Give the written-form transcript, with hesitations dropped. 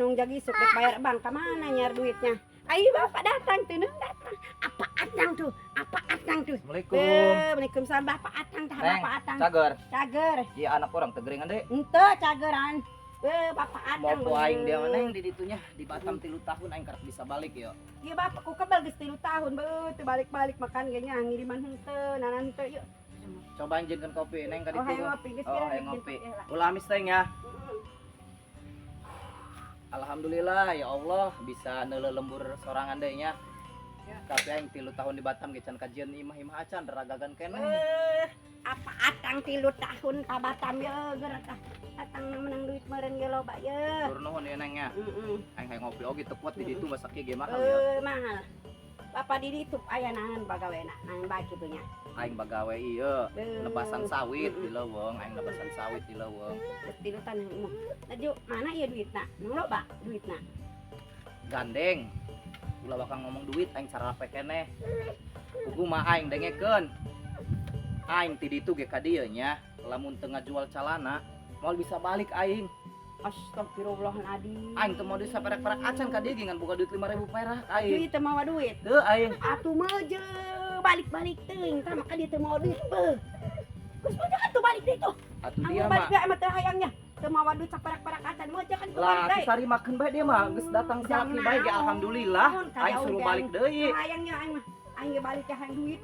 nung jagi sok dek bayar bank kemana nyar duitnya? Ayo bapak datang tuh, nung datang. Apa atang tuh? Apa atang tuh? Assalamualaikum. Waalaikumsalam bapak atang tah Neng, bapak atang. cager. Cager. Iya anak orang tegeringan deh. Ente cageran. Bapak Mau atang. po aing dia mana yang di ditunya di Batam 3 tahun aing karep bisa balik yo. Iya bapak ku kebal geus 3 tahun teu balik-balik makan kayaknya ngiriman henteu nanan teu yuk. Coba anjeunkeun kopi neng ka Oh, ditu. hayang ngopi geus Oh, kira hayang bikin ngopi. kopi lah. Ulah amis teng ya. Alhamdulillah ya Allah bisa neuleuh lembur sorangan deui nya. Tapi aing 3 tahun di Batam ge can kajian imah-imah acan ragagan keneh. Apa atang 3 tahun ka Batam ye geura tah. Atang menang duit meureun ge loba ye. Tur nuhun ya neng ya. Aing hayang ngopi oge teu kuat di ditu masak ge mahal Eh ya. mahal. Bapak di ditu aya nahan bagawena, nahan bagi tuh nya. Aing bagawe ieu lebasan sawit di leuweung, aing lebasan sawit di leuweung. Geus 3 tahun umum. Laju mana ieu duitna? Nu loba duitna. Gandeng. Ulah bakal ngomong duit aing cara rape keneh. Kudu mah aing dengekeun. Aing ti ditu ge ka dieu nya, lamun teu ngajual calana, moal bisa balik aing. Astagfirullahaladzim. Aing teu mau duit saperek-perek acan ka dieu ge ngan boga duit 5.000 perak aing. Duit teu mawa duit. Teu aing. Atuh mah je balik-balik teuing tah maka dia teu mawa duit. Geus mah jangan tuh balik deui tuh. Atuh Anu dia balik mah. deui emang teu hayangnya. Teu mawa duit saperak-perak acan mah jangan tuh Lah balik atuh deui. tarimakeun bae dia mah geus datang salaki bae ge alhamdulillah. Aing suruh balik deui. Hayangnya aing mah. Aing ge balik teh hayang duit.